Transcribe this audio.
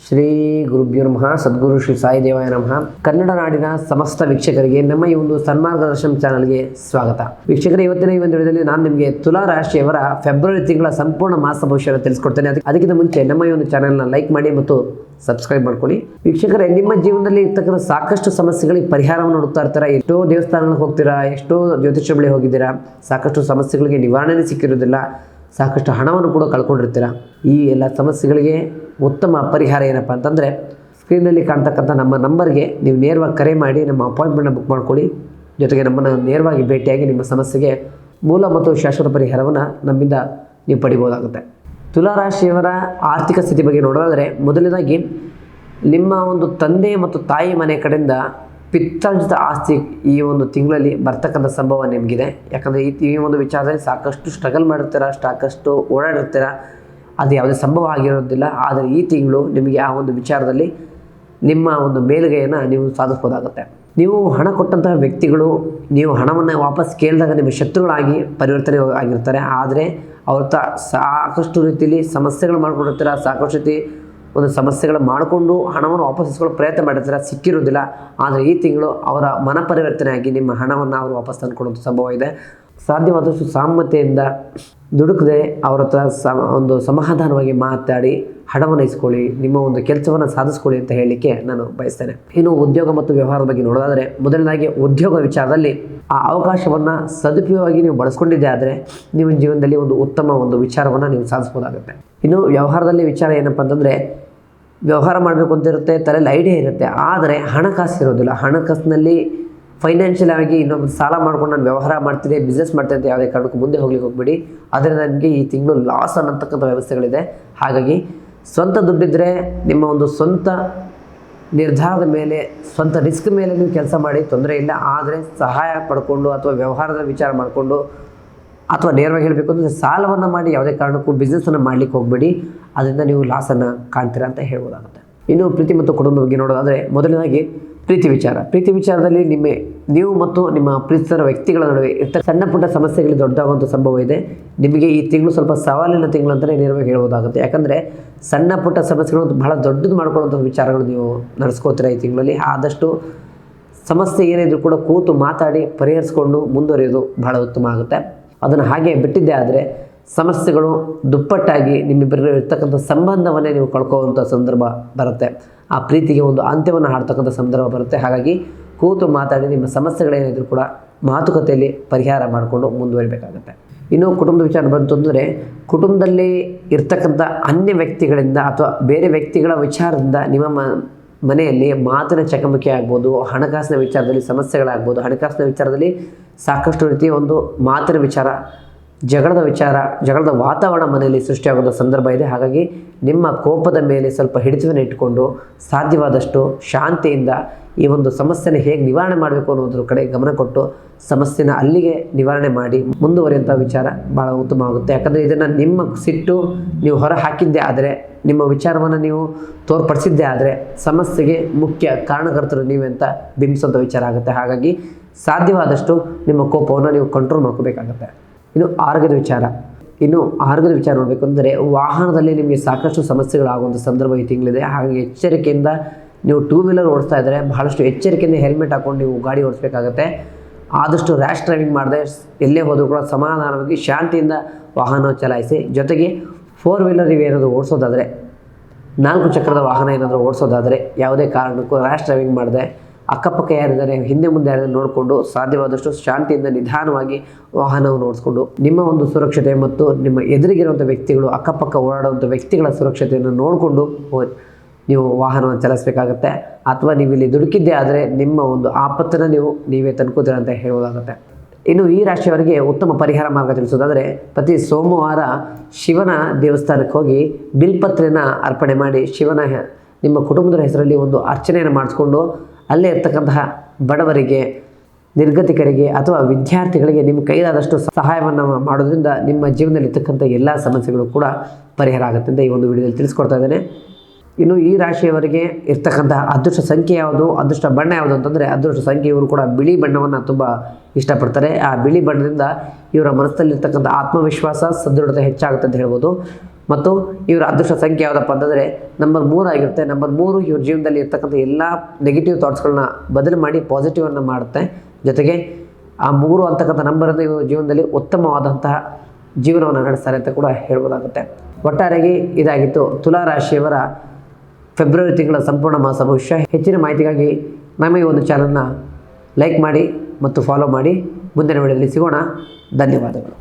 ಶ್ರೀ ಗುರುಭ್ಯೋ ನಮಃ. ಸದ್ಗುರು ಶ್ರೀ ಸಾಯಿ ದೇವಾಯ ನಮಃ. ಕನ್ನಡ ನಾಡಿನ ಸಮಸ್ತ ವೀಕ್ಷಕರಿಗೆ ನಮ್ಮ ಈ ಒಂದು ಸನ್ಮಾರ್ಗದರ್ಶನ ಚಾನಲ್ಗೆ ಸ್ವಾಗತ. ವೀಕ್ಷಕರೇ, ಇವತ್ತಿನ ಈ ಒಂದು ವಿಡಿಯೋದಲ್ಲಿ ನಾನು ನಿಮಗೆ ತುಲಾ ರಾಶಿಯವರ ಫೆಬ್ರವರಿ ತಿಂಗಳ ಸಂಪೂರ್ಣ ಮಾಸ ಭವಿಷ್ಯವನ್ನು ತಿಳಿಸ್ಕೊಡ್ತೇನೆ. ಅದಕ್ಕಿಂತ ಮುಂಚೆ ನಮ್ಮ ಈ ಒಂದು ಚಾನಲ್ನ ಲೈಕ್ ಮಾಡಿ ಮತ್ತು ಸಬ್ಸ್ಕ್ರೈಬ್ ಮಾಡ್ಕೊಳ್ಳಿ. ವೀಕ್ಷಕರೇ, ನಿಮ್ಮ ಜೀವನದಲ್ಲಿ ಇರ್ತಕ್ಕಂಥ ಸಾಕಷ್ಟು ಸಮಸ್ಯೆಗಳಿಗೆ ಪರಿಹಾರವನ್ನು ಹುಡುಕ್ತಾ ಇರ್ತೀರಾ. ಎಷ್ಟೋ ದೇವಸ್ಥಾನಗಳಿಗೆ ಹೋಗ್ತೀರಾ, ಎಷ್ಟೋ ಜ್ಯೋತಿಷ್ಯ ಬಳಿ ಹೋಗಿದ್ದೀರಾ, ಸಾಕಷ್ಟು ಸಮಸ್ಯೆಗಳಿಗೆ ನಿವಾರಣೆ ಸಿಕ್ಕಿರೋದಿಲ್ಲ, ಸಾಕಷ್ಟು ಹಣವನ್ನು ಕೂಡ ಕಳ್ಕೊಂಡಿರ್ತೀರ. ಈ ಎಲ್ಲ ಸಮಸ್ಯೆಗಳಿಗೆ ಉತ್ತಮ ಪರಿಹಾರ ಏನಪ್ಪ ಅಂತಂದರೆ, ಸ್ಕ್ರೀನಲ್ಲಿ ಕಾಣ್ತಕ್ಕಂಥ ನಮ್ಮ ನಂಬರ್ಗೆ ನೀವು ನೇರವಾಗಿ ಕರೆ ಮಾಡಿ ನಮ್ಮ ಅಪಾಯಿಂಟ್ಮೆಂಟ್ನ ಬುಕ್ ಮಾಡ್ಕೊಳ್ಳಿ. ಜೊತೆಗೆ ನಮ್ಮನ್ನು ನೇರವಾಗಿ ಭೇಟಿಯಾಗಿ ನಿಮ್ಮ ಸಮಸ್ಯೆಗೆ ಮೂಲ ಮತ್ತು ಶಾಶ್ವತ ಪರಿಹಾರವನ್ನು ನಮ್ಮಿಂದ ನೀವು ಪಡಿಬೋದಾಗುತ್ತೆ. ತುಲಾರಾಶಿಯವರ ಆರ್ಥಿಕ ಸ್ಥಿತಿ ಬಗ್ಗೆ ನೋಡೋದಾದರೆ, ಮೊದಲನೇದಾಗಿ ನಿಮ್ಮ ಒಂದು ತಂದೆ ಮತ್ತು ತಾಯಿ ಮನೆ ಕಡೆಯಿಂದ ಪಿತ್ರಾರ್ಜಿತ ಆಸ್ತಿ ಈ ಒಂದು ತಿಂಗಳಲ್ಲಿ ಬರ್ತಕ್ಕಂಥ ಸಂಭವ ನಿಮಗಿದೆ. ಯಾಕಂದರೆ ಈ ಒಂದು ವಿಚಾರದಲ್ಲಿ ಸಾಕಷ್ಟು ಸ್ಟ್ರಗಲ್ ಮಾಡಿರ್ತೀರ, ಸಾಕಷ್ಟು ಓಡಾಡಿರ್ತೀರ, ಅದು ಯಾವುದೇ ಸಂಭವ ಆಗಿರೋದಿಲ್ಲ. ಆದರೆ ಈ ತಿಂಗಳು ನಿಮಗೆ ಆ ಒಂದು ವಿಚಾರದಲ್ಲಿ ನಿಮ್ಮ ಒಂದು ಮೇಲುಗೈಯನ್ನು ನೀವು ಸಾಧಿಸ್ಬೋದಾಗುತ್ತೆ. ನೀವು ಹಣ ಕೊಟ್ಟಂತಹ ವ್ಯಕ್ತಿಗಳು ನೀವು ಹಣವನ್ನು ವಾಪಸ್ ಕೇಳಿದಾಗ ನಿಮ್ಮ ಶತ್ರುಗಳಾಗಿ ಪರಿವರ್ತನೆ ಆಗಿರ್ತಾರೆ. ಆದರೆ ಅವ್ರ ಸಾಕಷ್ಟು ರೀತಿಯಲ್ಲಿ ಸಮಸ್ಯೆಗಳು ಮಾಡ್ಕೊಂಡಿರ್ತೀರ, ಸಾಕಷ್ಟು ರೀತಿ ಒಂದು ಸಮಸ್ಯೆಗಳು ಮಾಡಿಕೊಂಡು ಹಣವನ್ನು ವಾಪಸ್ ಇಸ್ಕೊಳ್ಳೋ ಪ್ರಯತ್ನ ಮಾಡಿರ್ತಾರೆ, ಸಿಕ್ಕಿರೋದಿಲ್ಲ. ಆದರೆ ಈ ತಿಂಗಳು ಅವರ ಮನ ಪರಿವರ್ತನೆ ಆಗಿ ನಿಮ್ಮ ಹಣವನ್ನು ಅವರು ವಾಪಸ್ ತಂದುಕೊಡುವಂಥ ಸಂಭವ ಇದೆ. ಸಾಧ್ಯವಾದಷ್ಟು ಸಾಮರ್ಥ್ಯದಿಂದ ದುಡುಕದೆ ಅವ್ರ ಹತ್ರ ಒಂದು ಸಮಾಧಾನವಾಗಿ ಮಾತಾಡಿ ಹಣವನ್ನು ಇಸ್ಕೊಳ್ಳಿ, ನಿಮ್ಮ ಒಂದು ಕೆಲಸವನ್ನು ಸಾಧಿಸ್ಕೊಳ್ಳಿ ಅಂತ ಹೇಳಲಿಕ್ಕೆ ನಾನು ಬಯಸ್ತೇನೆ. ಇನ್ನು ಉದ್ಯೋಗ ಮತ್ತು ವ್ಯವಹಾರದ ಬಗ್ಗೆ ನೋಡೋದಾದರೆ, ಮೊದಲನೇದಾಗಿ ಉದ್ಯೋಗ ವಿಚಾರದಲ್ಲಿ ಆ ಅವಕಾಶವನ್ನು ಸದುಪಯೋಗವಾಗಿ ನೀವು ಬಳಸ್ಕೊಂಡಿದ್ದೆ ಆದರೆ ನಿಮ್ಮ ಜೀವನದಲ್ಲಿ ಒಂದು ಉತ್ತಮ ಒಂದು ವಿಚಾರವನ್ನು ನೀವು ಸಾಧಿಸ್ಬೋದಾಗುತ್ತೆ. ಇನ್ನು ವ್ಯವಹಾರದಲ್ಲಿ ವಿಚಾರ ಏನಪ್ಪ ಅಂತಂದರೆ, ವ್ಯವಹಾರ ಮಾಡಬೇಕು ಅಂತ ಇರುತ್ತೆ, ತಲೆಯಲ್ಲಿ ಐಡಿಯಾ ಇರುತ್ತೆ, ಆದರೆ ಹಣಕಾಸು ಇರೋದಿಲ್ಲ. ಹಣಕಾಸಿನಲ್ಲಿ ಫೈನಾನ್ಷಿಯಲ್ ಆಗಿ ಇನ್ನೊಬ್ಬ ಸಾಲ ಮಾಡ್ಕೊಂಡು ನಾನು ವ್ಯವಹಾರ ಮಾಡ್ತೀನಿ, ಬಿಸ್ನೆಸ್ ಮಾಡ್ತೀನಿ ಅಂತ ಯಾವುದೇ ಕಾರಣಕ್ಕೂ ಮುಂದೆ ಹೋಗ್ಲಿಕ್ಕೆ ಹೋಗ್ಬೇಡಿ. ಅದರಿಂದ ನನಗೆ ಈ ತಿಂಗಳು ಲಾಸ್ ಅನ್ನತಕ್ಕಂಥ ವ್ಯವಸ್ಥೆಗಳಿದೆ. ಹಾಗಾಗಿ ಸ್ವಂತ ದುಡ್ಡಿದ್ದರೆ ನಿಮ್ಮ ಒಂದು ಸ್ವಂತ ನಿರ್ಧಾರದ ಮೇಲೆ, ಸ್ವಂತ ರಿಸ್ಕ್ ಮೇಲೆ ನೀವು ಕೆಲಸ ಮಾಡಿ, ತೊಂದರೆ ಇಲ್ಲ. ಆದರೆ ಸಹಾಯ ಪಡ್ಕೊಂಡು ಅಥವಾ ವ್ಯವಹಾರದ ವಿಚಾರ ಮಾಡಿಕೊಂಡು ಅಥವಾ ನೇರವಾಗಿ ಹೇಳಬೇಕು ಅಂದರೆ ಸಾಲವನ್ನು ಮಾಡಿ ಯಾವುದೇ ಕಾರಣಕ್ಕೂ ಬಿಸ್ನೆಸ್ಸನ್ನು ಮಾಡಲಿಕ್ಕೆ ಹೋಗಬೇಡಿ. ಅದರಿಂದ ನೀವು ಲಾಸನ್ನು ಕಾಣ್ತೀರಾ ಅಂತ ಹೇಳ್ಬೋದಾಗುತ್ತೆ. ಇನ್ನು ಪ್ರೀತಿ ಮತ್ತು ಕುಟುಂಬದ ಬಗ್ಗೆ ನೋಡೋದಾದರೆ, ಮೊದಲನೇದಾಗಿ ಪ್ರೀತಿ ವಿಚಾರದಲ್ಲಿ ನೀವು ಮತ್ತು ನಿಮ್ಮ ಪ್ರೀತಿಸರ ವ್ಯಕ್ತಿಗಳ ನಡುವೆ ಸಣ್ಣ ಪುಟ್ಟ ಸಮಸ್ಯೆಗಳಿಗೆ ದೊಡ್ಡದಾಗುವಂಥ ಸಂಭವ ಇದೆ. ನಿಮಗೆ ಈ ತಿಂಗಳು ಸ್ವಲ್ಪ ಸವಾಲಿನ ತಿಂಗಳು ಅಂತಲೇ ನೇರವಾಗಿ ಹೇಳ್ಬೋದಾಗುತ್ತೆ. ಯಾಕಂದರೆ ಸಣ್ಣ ಪುಟ್ಟ ಸಮಸ್ಯೆಗಳು ಬಹಳ ದೊಡ್ಡದು ಮಾಡ್ಕೊಳ್ಳುವಂಥ ವಿಚಾರಗಳು ನೀವು ನಡೆಸ್ಕೋತೀರ ಈ ತಿಂಗಳಲ್ಲಿ. ಆದಷ್ಟು ಸಮಸ್ಯೆ ಏನಿದ್ರು ಕೂಡ ಕೂತು ಮಾತಾಡಿ ಪರಿಹರಿಸ್ಕೊಂಡು ಮುಂದುವರಿಯೋದು ಬಹಳ ಉತ್ತಮ ಆಗುತ್ತೆ. ಅದನ್ನು ಹಾಗೆ ಬಿಟ್ಟಿದ್ದೇ ಆದರೆ ಸಮಸ್ಯೆಗಳು ದುಪ್ಪಟ್ಟಾಗಿ ನಿಮ್ಮಿಬ್ಬರು ಇರ್ತಕ್ಕಂಥ ಸಂಬಂಧವನ್ನೇ ನೀವು ಕಳ್ಕೊಳ್ಳುವಂಥ ಸಂದರ್ಭ ಬರುತ್ತೆ. ಆ ಪ್ರೀತಿಗೆ ಒಂದು ಅಂತ್ಯವನ್ನು ಹಾಡ್ತಕ್ಕಂಥ ಸಂದರ್ಭ ಬರುತ್ತೆ. ಹಾಗಾಗಿ ಕೂತು ಮಾತಾಡಿ ನಿಮ್ಮ ಸಮಸ್ಯೆಗಳೇನಿದ್ರು ಕೂಡ ಮಾತುಕತೆಯಲ್ಲಿ ಪರಿಹಾರ ಮಾಡಿಕೊಂಡು ಮುಂದುವರಿಬೇಕಾಗುತ್ತೆ. ಇನ್ನು ಕುಟುಂಬದ ವಿಚಾರ ಬಂತು ಅಂದರೆ, ಕುಟುಂಬದಲ್ಲಿ ಇರ್ತಕ್ಕಂಥ ಅನ್ಯ ವ್ಯಕ್ತಿಗಳಿಂದ ಅಥವಾ ಬೇರೆ ವ್ಯಕ್ತಿಗಳ ವಿಚಾರದಿಂದ ನಿಮ್ಮ ಮನೆಯಲ್ಲಿ ಮಾತಿನ ಚಕಮಕಿ ಆಗ್ಬೋದು, ಹಣಕಾಸಿನ ವಿಚಾರದಲ್ಲಿ ಸಮಸ್ಯೆಗಳಾಗ್ಬೋದು, ಹಣಕಾಸಿನ ವಿಚಾರದಲ್ಲಿ ಸಾಕಷ್ಟು ರೀತಿಯ ಒಂದು ಮಾತಿನ ವಿಚಾರ, ಜಗಳದ ವಾತಾವರಣ ಮನೆಯಲ್ಲಿ ಸೃಷ್ಟಿಯಾಗುವಂಥ ಸಂದರ್ಭ ಇದೆ. ಹಾಗಾಗಿ ನಿಮ್ಮ ಕೋಪದ ಮೇಲೆ ಸ್ವಲ್ಪ ಹಿಡಿತವನ್ನು ಇಟ್ಟುಕೊಂಡು ಸಾಧ್ಯವಾದಷ್ಟು ಶಾಂತಿಯಿಂದ ಈ ಒಂದು ಸಮಸ್ಯೆನ ಹೇಗೆ ನಿವಾರಣೆ ಮಾಡಬೇಕು ಅನ್ನೋದ್ರ ಕಡೆ ಗಮನ ಕೊಟ್ಟು ಸಮಸ್ಯೆನ ಅಲ್ಲಿಗೆ ನಿವಾರಣೆ ಮಾಡಿ ಮುಂದುವರಿಯುವಂಥ ವಿಚಾರ ಭಾಳ ಉತ್ತಮವಾಗುತ್ತೆ. ಯಾಕಂದರೆ ಇದನ್ನು ನಿಮ್ಮ ಸಿಟ್ಟು ನೀವು ಹೊರ ಹಾಕಿದ್ದೇ ಆದರೆ, ನಿಮ್ಮ ವಿಚಾರವನ್ನು ನೀವು ತೋರ್ಪಡಿಸಿದ್ದೇ ಆದರೆ ಸಮಸ್ಯೆಗೆ ಮುಖ್ಯ ಕಾರಣಕರ್ತರು ನೀವೇ ಅಂತ ಬಿಂಬಿಸುವಂಥ ವಿಚಾರ ಆಗುತ್ತೆ. ಹಾಗಾಗಿ ಸಾಧ್ಯವಾದಷ್ಟು ನಿಮ್ಮ ಕೋಪವನ್ನು ನೀವು ಕಂಟ್ರೋಲ್ ಮಾಡ್ಕೋಬೇಕಾಗತ್ತೆ. ಇನ್ನು ಆರೋಗ್ಯದ ವಿಚಾರ ನೋಡಬೇಕು ಅಂದರೆ, ವಾಹನದಲ್ಲಿ ನಿಮಗೆ ಸಾಕಷ್ಟು ಸಮಸ್ಯೆಗಳಾಗುವಂಥ ಸಂದರ್ಭ ಈ ತಿಂಗಳಿದೆ. ಹಾಗಾಗಿ ಎಚ್ಚರಿಕೆಯಿಂದ ನೀವು ಟೂ ವೀಲರ್ ಓಡಿಸ್ತಾ ಇದ್ದರೆ ಬಹಳಷ್ಟು ಎಚ್ಚರಿಕೆಯಿಂದ ಹೆಲ್ಮೆಟ್ ಹಾಕ್ಕೊಂಡು ನೀವು ಗಾಡಿ ಓಡಿಸ್ಬೇಕಾಗತ್ತೆ. ಆದಷ್ಟು ರ್ಯಾಶ್ ಡ್ರೈವಿಂಗ್ ಮಾಡದೆ ಎಲ್ಲೇ ಹೋದರೂ ಕೂಡ ಸಮಾಧಾನವಾಗಿ ಶಾಂತಿಯಿಂದ ವಾಹನ ಚಲಾಯಿಸಿ. ಜೊತೆಗೆ 4 ವೀಲರ್ ಏನಾದರೂ ಓಡಿಸೋದಾದರೆ, 4 ಚಕ್ರದ ವಾಹನ ಏನಾದರೂ ಓಡಿಸೋದಾದರೆ ಯಾವುದೇ ಕಾರಣಕ್ಕೂ ರ್ಯಾಶ್ ಡ್ರೈವಿಂಗ್ ಮಾಡದೆ ಅಕ್ಕಪಕ್ಕ ಯಾರಿದ್ದಾರೆ, ಹಿಂದೆ ಮುಂದೆ ಯಾರಿದ್ದಾರೆ ನೋಡಿಕೊಂಡು ಸಾಧ್ಯವಾದಷ್ಟು ಶಾಂತಿಯಿಂದ ನಿಧಾನವಾಗಿ ವಾಹನವನ್ನು ಓಡಿಸ್ಕೊಂಡು ನಿಮ್ಮ ಒಂದು ಸುರಕ್ಷತೆ ಮತ್ತು ನಿಮ್ಮ ಎದುರಿಗಿರುವಂಥ ವ್ಯಕ್ತಿಗಳು, ಅಕ್ಕಪಕ್ಕ ಓಡಾಡುವಂಥ ವ್ಯಕ್ತಿಗಳ ಸುರಕ್ಷತೆಯನ್ನು ನೋಡಿಕೊಂಡು ನೀವು ವಾಹನವನ್ನು ಚಲಿಸಬೇಕಾಗತ್ತೆ. ಅಥವಾ ನೀವು ಇಲ್ಲಿ ದುಡುಕಿದ್ದೇ ಆದರೆ ನಿಮ್ಮ ಒಂದು ಆಪತ್ತನ್ನು ನೀವೇ ತಂದ್ಕೋತೀರ ಅಂತ ಹೇಳೋದಾಗುತ್ತೆ. ಇನ್ನು ಈ ರಾಶಿಯವರಿಗೆ ಉತ್ತಮ ಪರಿಹಾರ ಮಾರ್ಗ ತಿಳಿಸೋದಾದರೆ, ಪ್ರತಿ ಸೋಮವಾರ ಶಿವನ ದೇವಸ್ಥಾನಕ್ಕೆ ಹೋಗಿ ಬಿಲ್ಪತ್ರೆನ ಅರ್ಪಣೆ ಮಾಡಿ ನಿಮ್ಮ ಕುಟುಂಬದ ಹೆಸರಲ್ಲಿ ಒಂದು ಅರ್ಚನೆಯನ್ನು ಮಾಡಿಸ್ಕೊಂಡು ಅಲ್ಲೇ ಇರ್ತಕ್ಕಂತಹ ಬಡವರಿಗೆ, ನಿರ್ಗತಿಕರಿಗೆ ಅಥವಾ ವಿದ್ಯಾರ್ಥಿಗಳಿಗೆ ನಿಮ್ಮ ಕೈಲಾದಷ್ಟು ಸಹಾಯವನ್ನು ಮಾಡೋದ್ರಿಂದ ನಿಮ್ಮ ಜೀವನದಲ್ಲಿ ಇರ್ತಕ್ಕಂಥ ಎಲ್ಲ ಸಮಸ್ಯೆಗಳು ಕೂಡ ಪರಿಹಾರ ಆಗುತ್ತೆ ಅಂತ ಈ ಒಂದು ವಿಡಿಯೋದಲ್ಲಿ ತಿಳಿಸ್ಕೊಡ್ತಾ ಇದ್ದೇನೆ. ಇನ್ನು ಈ ರಾಶಿಯವರಿಗೆ ಇರ್ತಕ್ಕಂಥ ಅದೃಷ್ಟ ಸಂಖ್ಯೆ ಯಾವುದು, ಅದೃಷ್ಟ ಬಣ್ಣ ಯಾವುದು ಅಂತಂದರೆ, ಅದೃಷ್ಟ ಸಂಖ್ಯೆ ಇವರು ಕೂಡ ಬಿಳಿ ಬಣ್ಣವನ್ನು ತುಂಬ ಇಷ್ಟಪಡ್ತಾರೆ. ಆ ಬಿಳಿ ಬಣ್ಣದಿಂದ ಇವರ ಮನಸ್ಸಲ್ಲಿರ್ತಕ್ಕಂಥ ಆತ್ಮವಿಶ್ವಾಸ, ಸದೃಢತೆ ಹೆಚ್ಚಾಗುತ್ತೆ ಅಂತ ಹೇಳ್ಬೋದು. ಮತ್ತು ಇವರ ಅದೃಷ್ಟ ಸಂಖ್ಯೆ ಯಾವುದಪ್ಪ ಅಂತಂದರೆ ನಂಬರ್ 3 ಆಗಿರುತ್ತೆ. ನಂಬರ್ 3 ಇವ್ರ ಜೀವನದಲ್ಲಿ ಇರ್ತಕ್ಕಂಥ ಎಲ್ಲ ನೆಗೆಟಿವ್ ಥಾಟ್ಸ್ಗಳನ್ನ ಬದಲು ಮಾಡಿ ಪಾಸಿಟಿವನ್ನು ಮಾಡುತ್ತೆ. ಜೊತೆಗೆ ಆ 3 ಅಂತಕ್ಕಂಥ ನಂಬರನ್ನು ಇವ್ರ ಜೀವನದಲ್ಲಿ ಉತ್ತಮವಾದಂತಹ ಜೀವನವನ್ನು ನಡೆಸ್ತಾರೆ ಅಂತ ಕೂಡ ಹೇಳ್ಬೋದಾಗುತ್ತೆ. ಒಟ್ಟಾರೆಯಾಗಿ ಇದಾಗಿತ್ತು ತುಲಾ ರಾಶಿಯವರ ಫೆಬ್ರವರಿ ತಿಂಗಳ ಸಂಪೂರ್ಣ ಮಾಸ ಭವಿಷ್ಯ. ಹೆಚ್ಚಿನ ಮಾಹಿತಿಗಾಗಿ ನಮ್ಮ ಈ ಒಂದು ಚಾನಲ್ನ ಲೈಕ್ ಮಾಡಿ ಮತ್ತು ಫಾಲೋ ಮಾಡಿ. ಮುಂದಿನ ವಿಡಿಯೋದಲ್ಲಿ ಸಿಗೋಣ. ಧನ್ಯವಾದಗಳು.